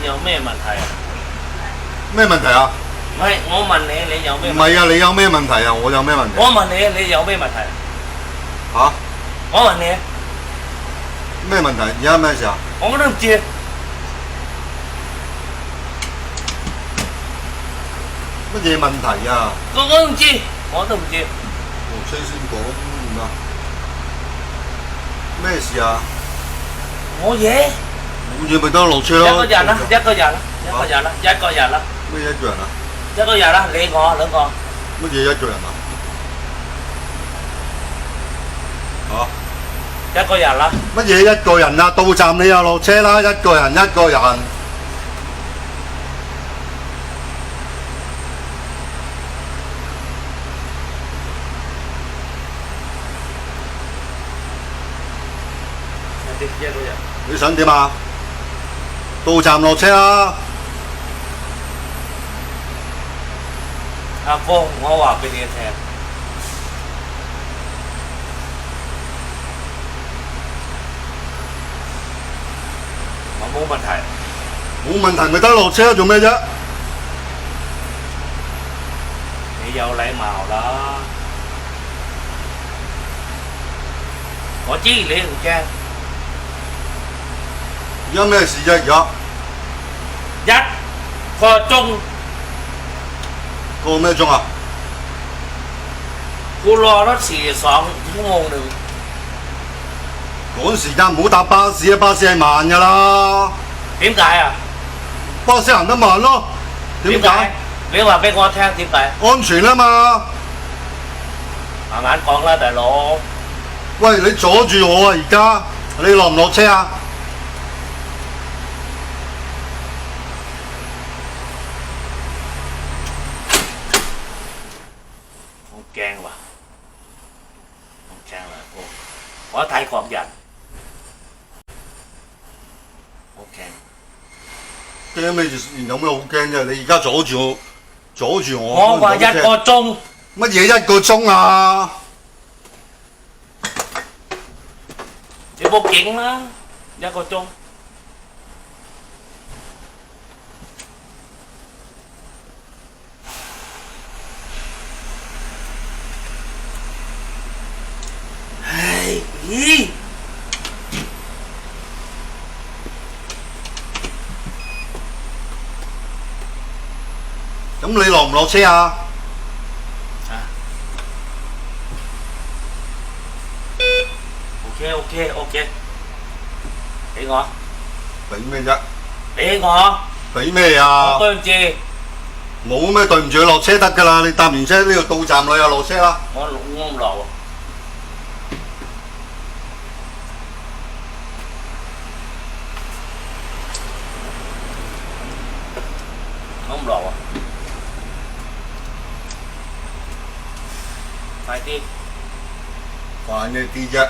有咩問題啊？咩問題啊？唔係，我問你，你有咩問題？唔係啊，你有咩問題啊？我有咩問題？我問你，你有咩問題？嚇？我問你，咩問題？而家咩事啊？我都唔知。乜嘢問題啊？我都唔知，我都唔知。落車先講啊！咩事啊？冇嘢。冇嘢咪得落車咯。一個人啦，一個人啦，一個人啦，一個人啦。咩一個人啊？一個人啦，你我兩個。乜嘢一個人啊？嚇？一個人啦。乜嘢一個人啊？到站你又落車啦！一個人一個人。一個人。你想點啊？到站落車啦！阿哥，我話俾你聽，我冇問題。冇問題咪得落車做咩啫？你有禮貌啦。我知你唔驚。而家咩事啫？而家一個鐘，個咩鐘啊？กูรอรถ2 ชั่วโมง趕時間唔好搭巴士啊！巴士係慢㗎啦。點解啊？巴士行得慢咯。點解？你話俾我聽點解？安全啊嘛。慢慢講啦，大佬。喂，你阻住我啊！而家你落唔落車啊？好驚喎！好驚啦，哥！我泰國人，好驚。驚咩？有咩好驚啫？你而家阻住我，阻住我。我話一個鐘。乜嘢一個鐘啊？你報警啦！一個鐘。唉，咦？咁你落唔落車啊？OK，俾我。俾咩啫？俾我。俾咩啊？我對唔住。冇咩對唔住，落車得㗎啦！你搭完車呢度到站你又落車啦。我唔落喎。我唔落喎。快啲！快咩啲啫？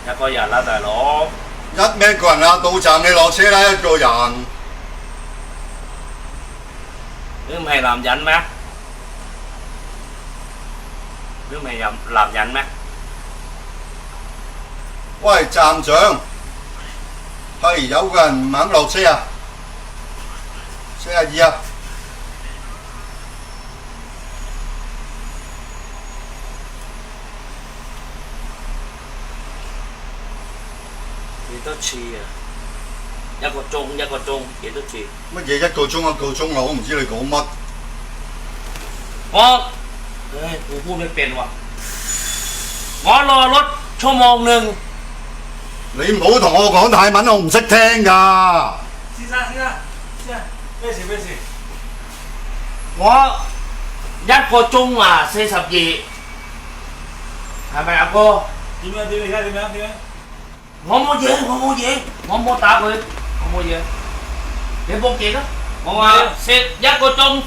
一個人啦，大佬。一咩個人啊？到站你落車啦，一個人。你唔係男人咩？你唔係男人咩？喂，站長，係有個人唔肯落車啊？42啊！幾多次啊？一個鐘幾多次？乜嘢一個鐘啊？我唔知你講乜。กูพูดไม่เป็นว่ะ我รอรถ1 ชั่วโมง你唔好同我講泰文，我唔識聽㗎。先生，咩事？我1 個鐘啊，42，係咪阿哥？點樣？點樣？點樣？我冇嘢，我冇打佢，我冇嘢。你報警啊！我話食1個鐘。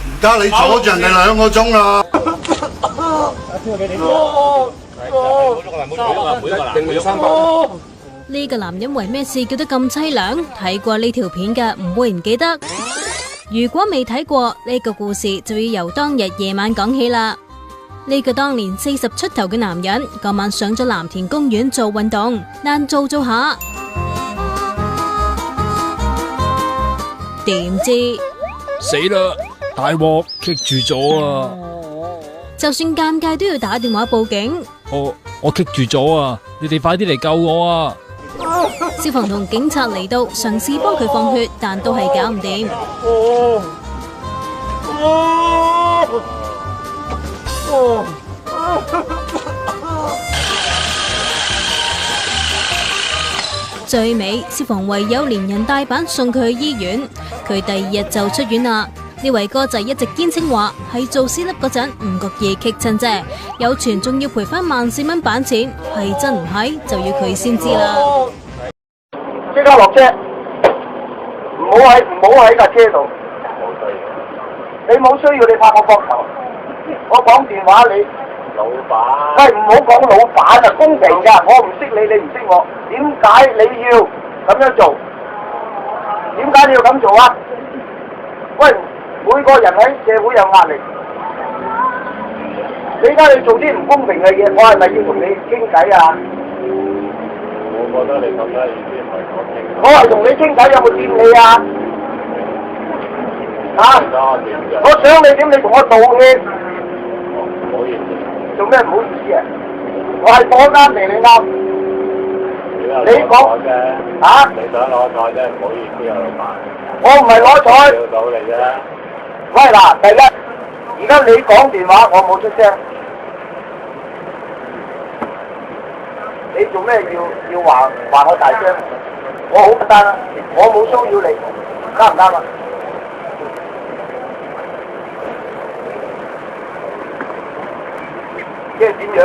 而家你阻住人哋2個鐘啦。呢個男人為咩事叫得咁凄涼？睇過呢條片嘅唔會唔記得。如果未睇過呢個故事，就要由當日夜晚講起啦。呢個當年40出頭嘅男人，嗰晚上咗藍田公園做運動，但做下，點知死啦！大鑊棘住咗啊！就算尷尬都要打電話報警。我棘住咗啊！你哋快啲嚟救我啊！消防同警察嚟到，嘗試幫佢放血，但都係搞唔掂。最尾，消防唯有連人帶板送佢去醫院。佢第2日就出院啦。呢位哥仔一直堅稱話係做私粒嗰陣唔覺意棘親啫，有傳仲要賠翻14,000蚊板錢，係真唔係就要佢先知啦。即刻落車，唔好喺架車度。你冇需要你拍我膊頭，我講電話你。老闆。喂，唔好講老闆啊，公平㗎，我唔識你，你唔識我，點解你要咁樣做？點解你要咁做啊？喂！每個人喺社會有壓力，你而家你做啲唔公平嘅嘢，我係咪要同你傾偈啊？我覺得你咁樣已經唔係講傾。我係同你傾偈，有冇掂你啊？我想你點？你同我道歉。唔好意思。做咩唔好意思啊？我係講啱定你啱？你講啫。你想攞彩啫，唔好意思啊，老闆。我唔係攞彩。要到你啫。喂嗱，第一，而家你講電話，我冇出聲，你做咩要話我大聲？我好簡單啦，我冇騷擾你，啱唔啱啊？即係點樣？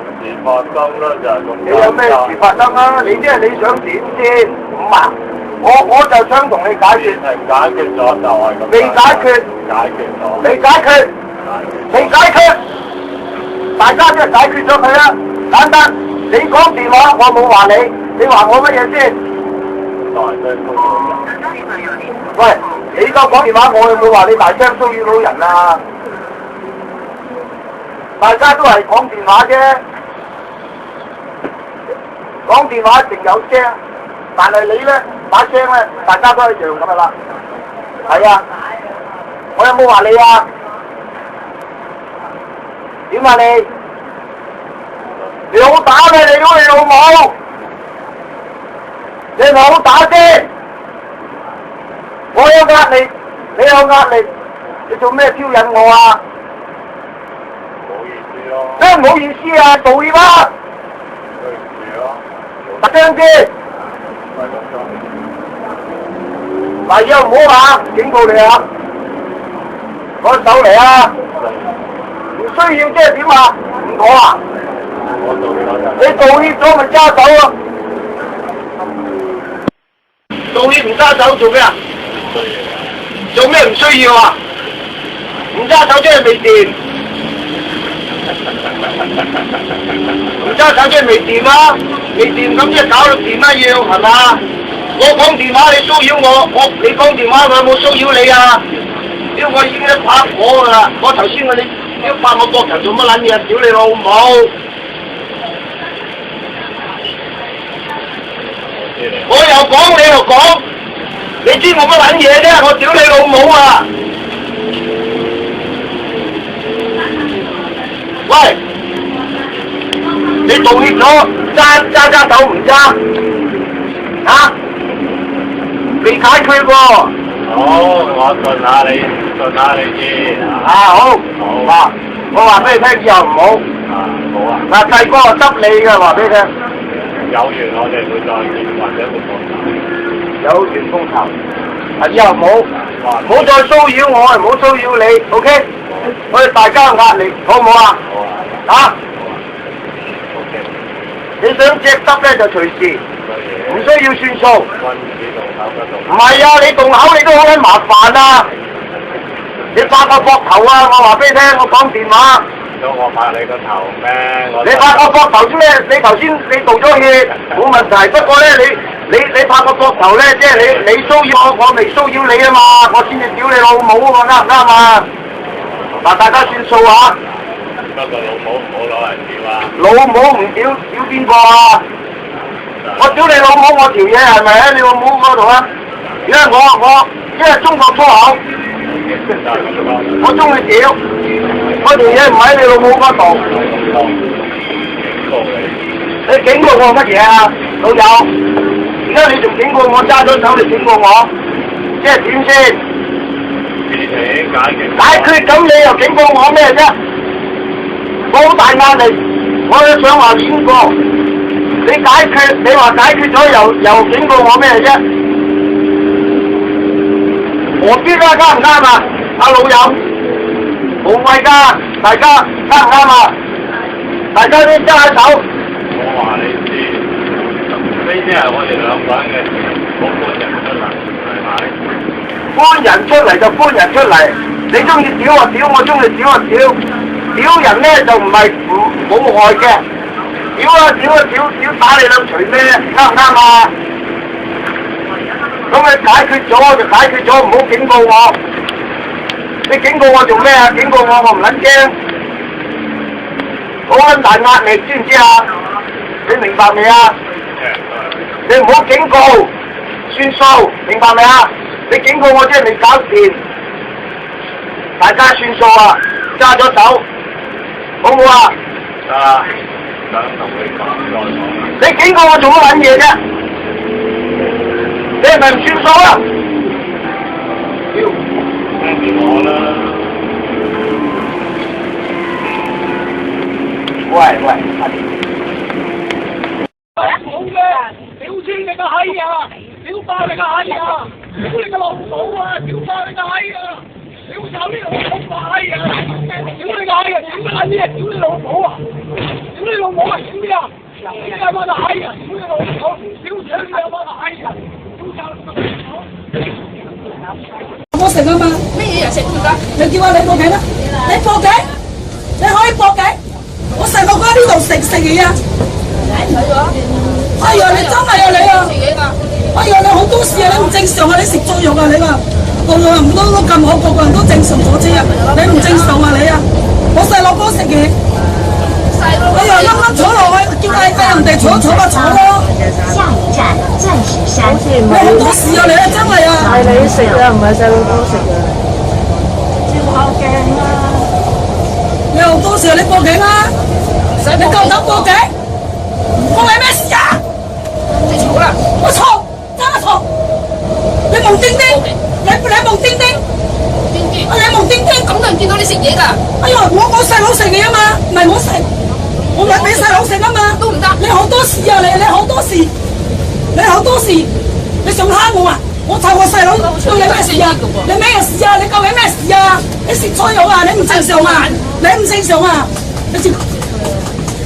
冇事發生啦，就係咁。你有咩事發生啊？你即係你想點先？咁啊？我就想同你解決，解決咗就係咁。未解決，解決咗。未解決，未解決，大家都係解決咗佢啦。簡單，你講電話我冇話你，你話我乜嘢先？喂，你而家講電話，我有冇話你大聲騷擾到人啊？大家都係講電話啫，講電話一定有聲，但係你咧。把聲咧，大家都一樣咁噶啦。係啊，我有冇話你啊？點啊你？你好打咩？你都你老母！你好打先！我有壓力，你有壓力，你做咩挑釁我啊？唔好意思咯。咩唔好意思啊？道歉啊！對唔住咯。大聲啲！嗱，以後唔好打，警告你啊！攞手嚟啊！唔需要即係點啊？唔講啊！你道歉咗咪揸手咯？道歉唔揸手做咩啊？做咩唔需要啊？唔揸手即係未掂，唔揸手即係未掂啊！未掂咁即係搞到掂一樣係嘛？我講電話你騷擾我，你講電話我有冇騷擾你啊？屌我已經一把火㗎啦！我頭先你屌拍我膊頭做乜撚嘢？屌你老母！我又講你又講，你知我乜撚嘢啫？我屌你老母啊！喂，你道歉咗，揸手唔揸？啊？未解決喎。好，我信下你先。好。嗱，我話俾你聽，以後唔好。好啊。嗱，細哥我執你嘅，話俾你聽。有緣我哋會再見，或者會報仇。有緣報仇。以後唔好再騷擾我，唔好騷擾你 ，OK？我哋大家有壓力，好唔好啊？好啊。你想隻執咧就隨時，唔需要算數。唔係啊，你洞口你都好撚麻煩啊！你拍個膊頭啊！我話俾你聽，我講電話。我拍你個頭咩？你拍個膊頭先咩？你頭先你導咗血，冇問題。不過咧，你拍個膊頭咧，即係你騷擾我未騷擾你啊嘛，我先至屌你老母啊嘛，啱唔啱啊？嗱，大家算數啊！不過老母唔好攞嚟屌啊！老母唔屌邊個啊？我屌你老母，我條嘢係咪喺你老母嗰度啊？因為因為中國粗口，我中意屌，我條嘢唔喺你老母嗰度。你警告我乜嘢啊，老友？而家你仲警告我揸咗手，你警告我，即係點先？解決咁你又警告我咩啫？我好大壓力，我想話演過。你解決，你話解決咗又警告我咩啫？我邊啦，啱唔啱啊？阿老友，無謂㗎，大家啱唔啱啊？大家都揸下手。我話你知，呢啲係我哋兩個人嘅事，冇搬人出嚟，係咪？搬人出嚟就搬人出嚟，你中意屌就屌，我中意屌就屌。屌人咧就唔係冇害嘅。屌打你兩錘咩？啱唔啱啊？咁你解決咗就解決咗，唔好警告我。你警告我做咩啊？警告我唔撚驚，好撚大壓力，知唔知啊？你明白未啊？你唔好警告，算數，明白未啊？你警告我即係未搞掂，大家算數啊！揸咗手，好唔好啊？得。想同你講再講。你警告我做乜撚嘢啫？你係咪唔算數啊？聽住我啦。喂，好嘅，屌穿你個閪啊！屌爆你個閪啊！屌你個老母啊！屌爆你個閪啊！屌走呢個老母個閪啊！屌你個閪啊！屌乜撚嘢？屌你老母啊！屌你老母啊！屌你啊！屌你阿媽個閪啊！屌你老母！屌死你阿媽個閪啊！屌走你個老母！我食啊嘛，咩嘢人食都得？你叫我你報警啦，你報警，你可以報警。我細個喺呢度食嘢啊！哎呀，你真係啊你啊！哎呀，你好多事啊，你唔正常啊，你食錯藥啊你啊！個個人都咁好，個個人都正常咗啫啊！你唔正常啊你啊！我細路哥食嘢，哎呀，啱坐落去，叫人哋坐咪坐咯。下一站钻石山。你好多事啊你啊，真係啊！係你食啊，唔係細路哥食啊！照下鏡啦！你好多事啊，你報警啦！你夠膽報警？關你咩事啊？你嘈啦！我嘈，真係嘈！你懵丁丁，你懵丁丁，你懵丁丁，咁多人見到你食嘢㗎。哎呀，我細佬食嘢啊嘛，唔係我食，我咪俾細佬食啊嘛。都唔得。你好多事啊你好多事，你好多事，你想蝦我啊？我湊我細佬對你咩事啊？你咩事啊？你究竟咩事啊？你食錯藥啊？你唔正常啊？你唔正常啊？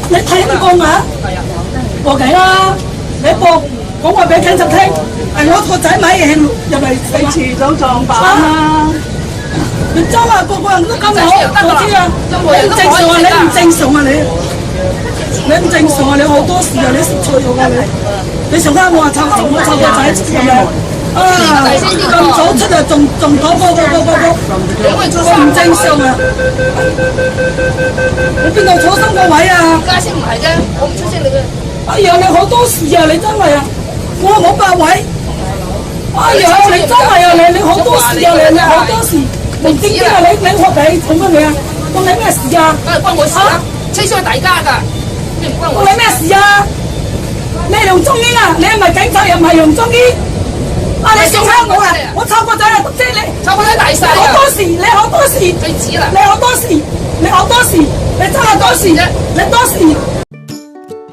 你睇唔過眼？報警啦！你報，講話俾警察聽，係我個仔買嘢入嚟，你遲早撞板啦！你真係個個人都咁好，我知啊！你唔正常啊！你唔正常啊！你唔正常啊！你好多事啊！你食錯藥啊！你上間我話湊個仔咁樣啊！咁早出嚟仲嗰個，我唔正常啊！你邊度坐心個位啊？家先唔係啫，我唔出聲你嘅。哎呀，你好多事啊！你真係啊！我冇八位。哎呀，你真係啊！你好多事啊！你好多事。明知啊！你我俾做乜嘢啊？關你咩事啊？梗係關我事啦，吹衰大家㗎，你唔關我。關你咩事啊？你係楊中英啊？你係咪警察又唔係楊中英？啊！你想蝦我啊？我湊個仔啊，即係你。湊個仔大細啊！好多事，你好多事。最止啦！你好多事，你好多事，你真係多事啫！你多事。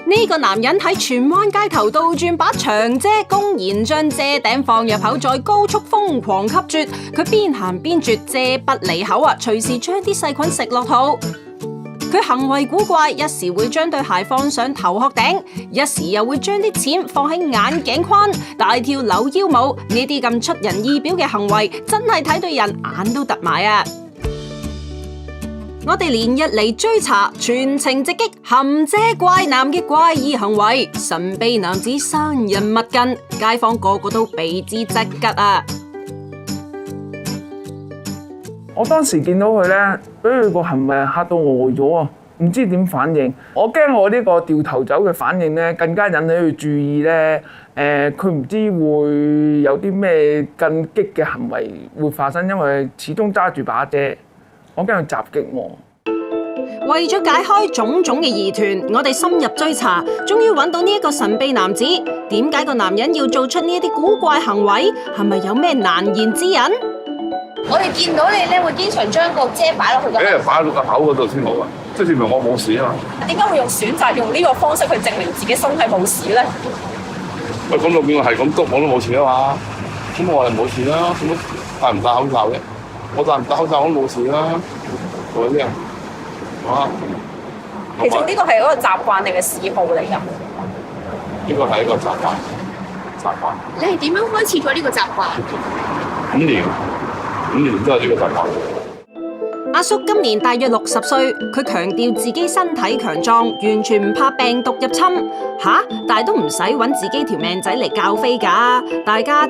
呢個男人喺荃灣街頭倒轉把長遮，公然將遮頂放入口，再高速瘋狂吸啜。佢邊行邊啜，遮不離口啊！隨時將啲細菌食落肚。佢行為古怪，一時會將對鞋放上頭殼頂，一時又會將啲錢放喺眼鏡框，大跳扭腰舞。呢啲咁出人意表嘅行為，真係睇到人眼都突埋啊！我哋連日嚟追查，全程直擊含遮怪男嘅怪異行為，神秘男子生人勿近，街坊個個都避之則吉啊！我當時見到佢咧，俾佢個行為嚇到呆咗啊！唔知點反應，我驚我呢個掉頭走嘅反應咧，更加引起佢注意咧。佢唔知會有啲咩更激嘅行為會發生，因為始終揸住把遮。我驚佢襲擊我。為咗解開種種嘅疑團，我哋深入追查，終於揾到呢一個神秘男子。點解個男人要做出呢一啲古怪行為？係咪有咩難言之隱？我哋見到你咧，會經常將個遮擺落去咁。擺到個口嗰度先冇啊！即係證明我冇事啊嘛。點解會選擇用呢個方式去證明自己身體冇事咧？喂，咁我見我係咁篤，我都冇事啊嘛。咁我係冇事啦。咁戴唔戴口罩嘅？我戴唔戴口罩我都冇事啦。係咪先啊？其實呢個係一個習慣定係嗜好嚟㗎？呢個係一個習慣。你係點樣開始咗呢個習慣？5 年都係呢個習慣。阿叔今年大約60歲，佢強調自己身體強壯，完全唔怕病毒入侵。但係都唔使揾自己條命仔嚟教飛㗎，大家